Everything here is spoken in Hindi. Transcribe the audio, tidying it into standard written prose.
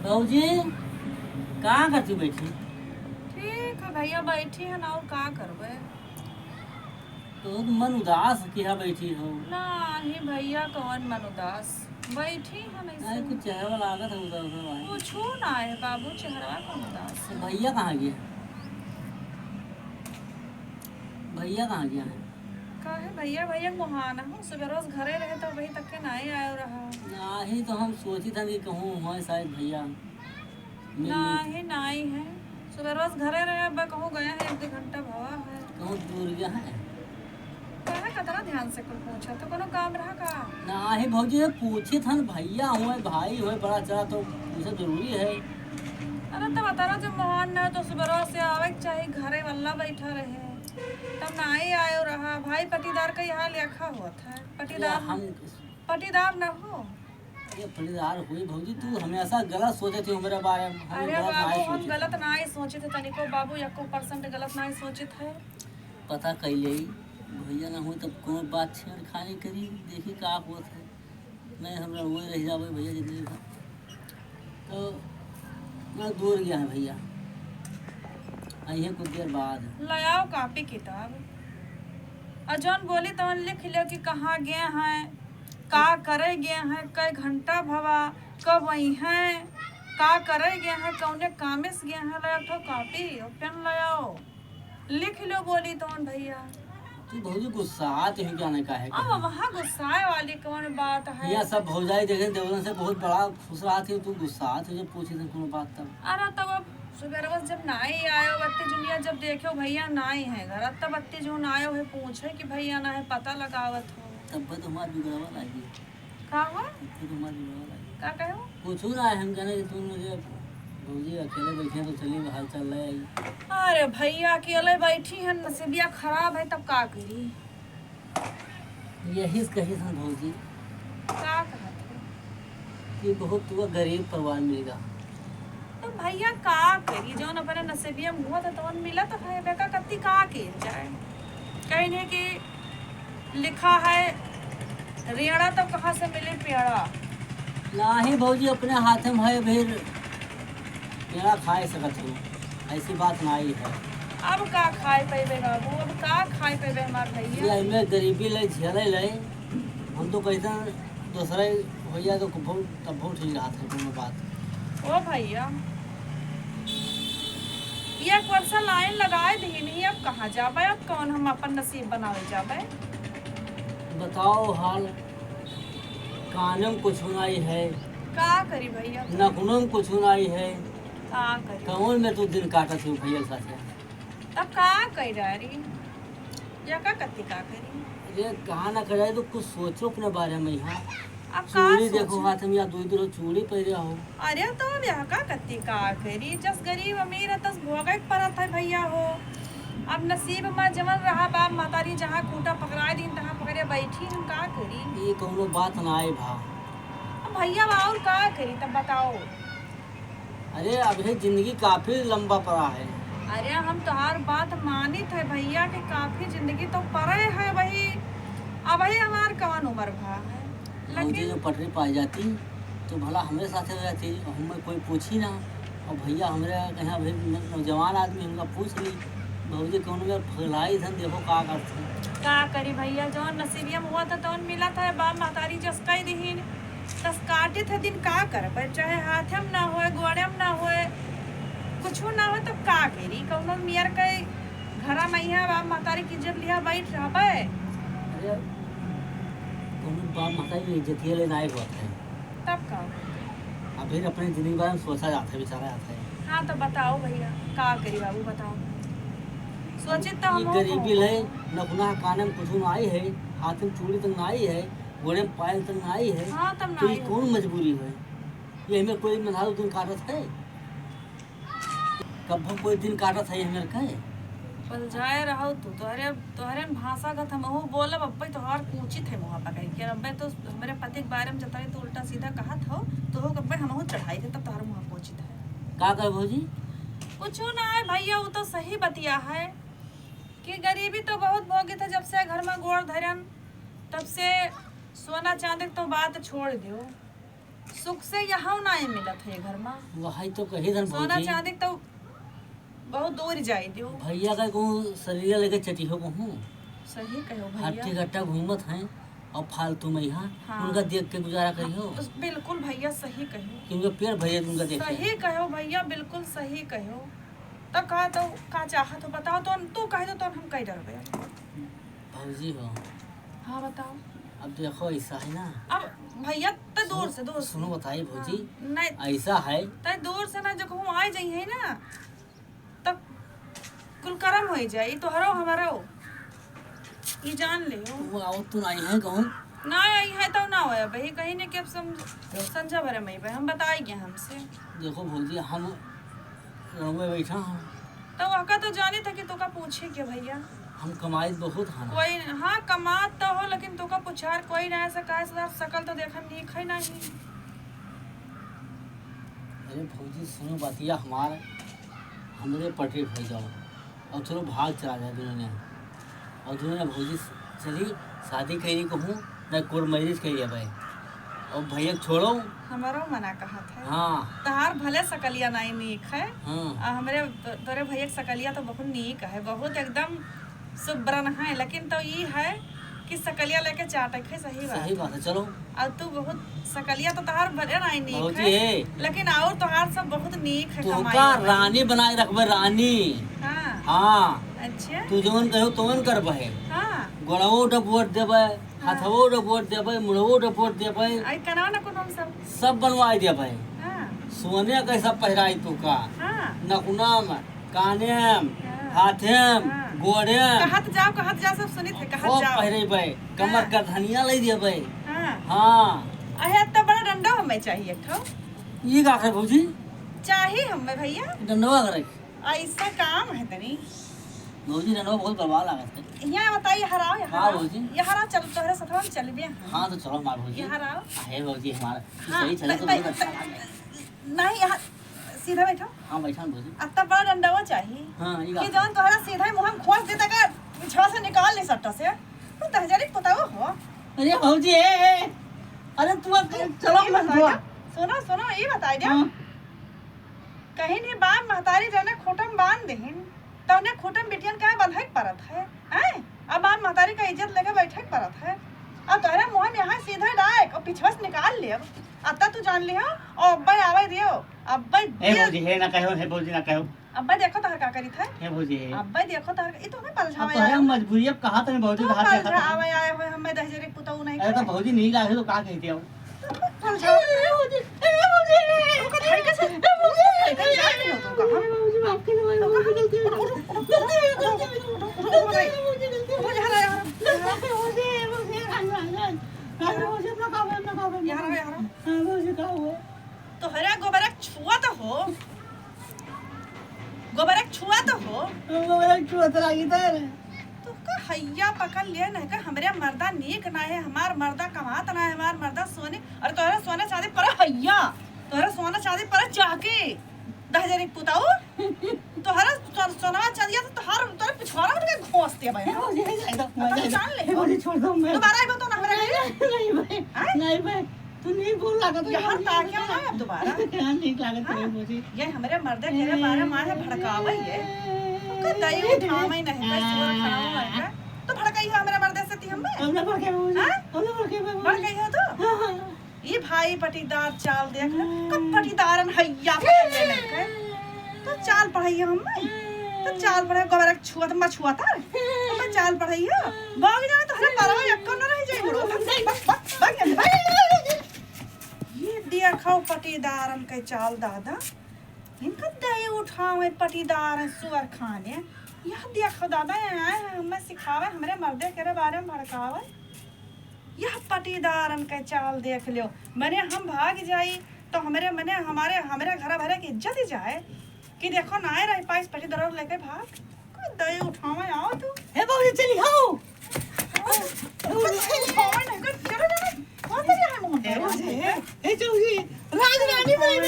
बहू जी कहाँ करती बैठी? ठीक है भैया, बैठी है ना, और का करबे। तो मन उदास किया बैठी हो? नहीं भैया, कौन मन उदास, बैठी है नहीं ऐसे। कुछ चेहरा लागत है उधर उधर भाई। पूछू ना है बाबू, चेहरा कौन उदास तो है। भैया कहाँ गया? भैया कहाँ गया है? काहे भैया, भैया मुहाना हूँ, सुबह रोज घरे रहे तो वही तक के नहीं आयो रहा। नहीं तो हम सोची था कि कहूँ हुआ शायद भैया मिल ली। नहीं नहीं है, सुबह रोज घरे रहे, अब कहूँ गया है, 1-2 घंटा भवा है। कहूँ दूर गया है? काहे कतना ध्यान से कुछ पूछा, तो कोनो काम रहा का। नहीं भौजी पूछे था न, भैया हुए भाई हुए बड़ा चला तो पूछा जरूरी है। अरे तो बता रहा, जब मोहन न तो सुबह रोज से आवे के चाहिए, घरे वाला बैठा रहे तब नहीं आयो रहा। भाई पटीदार का यहाँ लेखा हुआ था, पटीदार हम पटीदार न हो। अरे फरीदार हुई भौजी, तू हमेशा गलत सोचे थी मेरे बारे में। हम अरे गलत बाबू, नहीं हम सोचे गलत नहीं सोचे थे तनिको बाबू, 1% गलत नहीं सोचे थे। पता कैले भैया ना हो तब कोनो बात छेड़खानी करी, देखी का होत है। नहीं हमरा वही रह जावे भैया जिंदगी भर। तो मैं दूर गया है भैया, आई है कुछ देर बाद। ले आओ कॉपी किताब, और जौन बोली तवन लिख लो कि कहाँ गए हैं, का करे गए हैं, कई घंटा भवा, कब वही हैं, का करे गए हैं, कौने कामे से गए हैं। ले आओ कॉपी और पेन, ले आओ लिख लो बोली तवन भैया। तू भौजी गुस्सात ही जाने का है अब वहाँ गुस्साए वाली कौन बात है। यह सब भौजाई देखे देवलन से बहुत बड़ा खुश रहा थी, तू गुस्सात हो जब पूछी थी कोनो बात तब। अरे तब अब सुबह रोज जब नाई आयो, बत्ती जुनिया जब देखो भैया नाई है घर, तब बत्ती जून आयो है पूछे कि भैया ना है, पता लगावत हो। तब तो हमार बिगड़वा लगी, का हुआ, तब तो हमार बिगड़वा लगी। का कहो। पूछू ना हम जाने कि तू मुझे भौजी अकेले बैठे तो चलिए हाल चल रहा है। अरे भैया अकेले बैठी है, नसीबिया खराब है, तब का करी। यही कही था भौजी का कहत हो? कि बहुत तू गरीब परिवार मिलेगा। तो भैया का करी, जौन अपने नसीबिया मुँह था तो मिला तो है, बेका कत्ती का के जाए। कहने कि लिखा है रेड़ा तो कहाँ से मिले पेड़ा। नहीं भौजी अपने हाथ में है फिर पेड़ा खाए सकत हो, ऐसी बात नहीं है। अब का खाए पेबे बाबू, अब का खाए पेबे हमार भैया। ये में गरीबी ले झेले ले, हम तो कहते दूसरे भैया तो बहुत तब बहुत ठीक रहा था कोनो बात। ओ भैया, 1 वर्ष लाइन लगाए दी नहीं, अब कहाँ जाबे, अब कौन हम अपन नसीब बनावे जाबे। बताओ हाल, कानम कुछ नहीं है, का करी भैया, नखनों में कुछ नहीं है, का करी। कौन में तू दिन काटत हो भैया के साथ? तब का करी डारी, या का कत्ती का करी। अरे कहाँ ना करे तो कुछ सोचो अपने बारे में। यहाँ अब का चूड़ी देखो सोची? हाथ में, या दो चूड़ी पहरे हो। अरे तो अब यहाँ का कत्ती का करी, जस गरीब अमीर है तस भोगे के परत है भैया हो। अब नसीब में जमन रहा बाप महतारी, जहाँ खूटा पकड़ाए दिन तहाँ पकड़े बैठी, हम का करी। ये कोनो बात ना आए भा। अब भैया और का करी, तब बताओ। अरे अभी जिंदगी काफी लंबा पड़ा है। अरे हम तोहार बात मानित है भैया कि काफी जिंदगी तो परे है, वही अब ही हमार कौन उम्र भा है। भौजी जो लेकिन पटरी पाई जाती तो भला हमारे साथ हो जाती, और हमें कोई पूछी ना। और भैया हमारे कहीं अभी नौजवान आदमी हमका पूछ ली भौजी कौन में फैलाई धन देखो का करते। का करी भैया, जौन नसीबिया हुआ था तौन मिला था, बाप महतारी जस कई दीन तस काटे थे दिन, का कर चाहे हाथे में ना होए, गोड़े में ना होए, कुछ ना हो, तब का करी। कौनो मियर के घरा मैया बाप महतारी की जब लिया बैठ रहबे। अरे कोनो बाप माता की इज्जत ले ना हुआ है। तब का, अब फिर अपने जिंदगी बारे में सोचा जाता है, विचारा जाता है। हाँ तो बताओ भैया, का करी बाबू बताओ। सोचे तो ये हम गरीबी ले, नखुना काने में कुछ ना आई है, हाथ में चूड़ी तक ना आई है, घोड़े में पायल तक ना आई है। हाँ तब तो ना ये कौन मजबूरी है? ये हमें कोई मधारू दिन काटत है? कब हम कोई दिन काटत है हमें कहे? पल जाए रहो तू, तोहरे तोहरे भाषा का हम वो बोलब, अब्बे तोहार पूछी थे मुँह पकड़ के, अब्बे तो मेरे पति के बारे में जताई तो उल्टा सीधा कहा था, तो हो अब्बे हम चढ़ाई थे, तब तोहार मुँह पूछी थे। का कर भौजी? कुछ ना है भैया, वो तो सही बतिया है कि गरीबी तो बहुत भोगी था, जब से घर में गोड़ धरन तब से सोना चांदी तो बात छोड़ दो। सुख से यहाँ नहीं मिलत है घर में। वही तो कही धन सोना भौजी चांदी तो बहुत दूर जाई दियो। भैया का कहूँ शरीर लेके चटी हो कहूँ सही कहो हट्टी भैया। कट्टा घूमत हैं और फालतू में यहाँ हाँ। उनका देख के गुजारा करी हो बिल्कुल भैया सही कहो। कि उनका पेड़ भैया उनका देख के सही कहो भैया, बिल्कुल सही कहो। तो कहा तो का चाहत हो बताओ तो तू कहे तो हम कह डरबे। भौजी हो हाँ बताओ। अब देखो ऐसा है ना अब भैया तो दूर से सुनो बताइए भौजी नहीं ऐसा है तो दूर से ना जो कहूँ आ जाई है ना तब कुल करम हो जाई तोहरो हमारो ये जान ले हो। वो आओ तू नहीं है कहूँ ना आई है तो ना होया भाई कहीं ने के समझा भरे मई भाई हम बताएंगे हमसे। देखो भौजी हम रूम में बैठा हम तो वहाँ तो जाने था कि तुका पूछे के भैया हम कमाई बहुत है ना कोई हाँ कमात तो हो लेकिन तुका पूछार कोई ना ऐसा का सकल तो देखा नहीं है नहीं। अरे भौजी सुनो बतिया हमारे हमरे पटरी भर जाओ और चलो भाग चला जाए दोनों ने और दोनों ने भौजी चली शादी करी कहूँ न कोर्ट मैरिज करी भाई और भैया छोड़ो हमारो मना कहा था हाँ तहार भले सकलिया नहीं नीक है हाँ आ हमरे तोरे भैया के सकलिया तो बहुत नीक है, बहुत एकदम सुब्रन है। लेकिन तो ये है कि सकलिया लेके चाटक है। सही बात है चलो और तू बहुत सकलिया तो तहार भले नहीं नीक भौजी है है लेकिन और तोहार सब बहुत नीक है। तुमका कमाई रानी बनाए रखबे रानी हाँ हाँ अच्छा तू जवन कहो तवन करबे हाँ गोड़वो डपोट देबे हाथवो डपोट देबे मुड़वो डपोट देबे आई कना ना कोनो सब बनवाई देबे हाँ सोने का सब पहराई तू का हाँ नकुना में काने में हाँ। हाथे में हाँ। गोड़े में कहत जाओ सब सुनी थे कहत सब जाओ पहरेबे कमर का धनिया ले देबे हाँ हाँ अहे तो बड़ा डंडा हमें चाहिए ठो ये का करे भौजी चाहिए हमें भैया डंडवा करे ऐसा काम है तनी भौजी डंडवा बहुत बर्बाद लागत है यहाँ बताइए हराओ हाँ भौजी। यहाँ चल तोहरे साथ हम चल भी हाँ तो चलो मार भौजी यहाँ आओ है भौजी हमारा हाँ, सही चले तो बहुत अच्छा नहीं यहाँ सीधा बैठो हाँ बैठा भौजी अत्ता बड़ा डंडा चाहिए हाँ ये कि का जौन तोहरा सीधा ही मुंह में खोस देता का पिछवा से निकाल नहीं सकता से तो तहजारी बताओ हो। अरे भौजी अरे तू चलो ये मत बताइए। हुआ सुनो ये बताई दे हाँ। कहीं नहीं बाप महतारी रहने खोटम बांध देहिन तो उन्हें खोटम बिटियन का बंधक परत है हैं अब बाप महतारी का इज्जत लेके बैठक परत है और तोहरा मुंह में यहाँ सीधा डायक और पिछवा से निकाल ले अत्ता तू जान लियो और अब्बा आवे दियो अब्बा हे भौजी हे ना कहो हे भौजी ना कहो अब्बा देखो तोहर का करी था हे भौजी हे अब्बा देखो तोहर ये तो हमें अब पलझावे तो आया है मजबूरी अब कहा तने भौजी तू का हाथ देखा पलझावे आए हुए हमें दहजरी पुताऊ नहीं अरे तो भौजी नहीं लागे तो का कहती हो तो हरा गोबरक छुआ तो हो तो का हैया पकड़ ले नहीं का हमरे मर्दा नीक ना है हमार मर्दा कमात ना है हमार मर्दा सोने और तोहरा सोना चांदी पर हैया तोहरा सोना चांदी पर जाके 10,000 पुताऊ तोहरा सोना चांदी तो तोहरा पिछवाड़ा उठ के घोंस दे भाई जान ले छोड़ दो मैं दोबारा आइबो तो ना हमरा नहीं भाई तू नहीं बोल लागत यार ताकिया ना अब दोबारा नहीं लागत है भौजी ये हमरे मर्दे के बारे में है भड़कावे ये तो दई उठावे नहीं है सुअर खराब है तो भड़काई हो हमरे मर्दे से ती हमें हमने पढ़ के भौजी हमने पढ़ के भड़काई हो तो ये भाई पटीदार चाल देख ले कब पटीदारन हैया पकड़ ले के तो चाल पढ़ाई हमें तो चाल पढ़ाई गोबर छुआ तो मछुआता तो मैं चाल पढ़ाई हो भाग जाए तो हरे परवा यक्को न रह जाए बड़ो ये देखो पटीदारन के चाल दादा इनका दही उठावे पटीदार सुअर खाने यह देखो दादा आए हमें सिखावे हमरे मर्दे के बारे में भड़कावे यह पटीदारन के चाल देख लियो मैंने हम भाग जाई तो हमारे घर भरे की इज्जत ही जाए कि देखो ना आए रही पाइस पटीदार लेके भाग कोई दही उठावे आओ तू हे भौजी चली आओ उठावे नहीं कर चलो चलो कौन सा है मुंह ए भौजी राज रानी भाई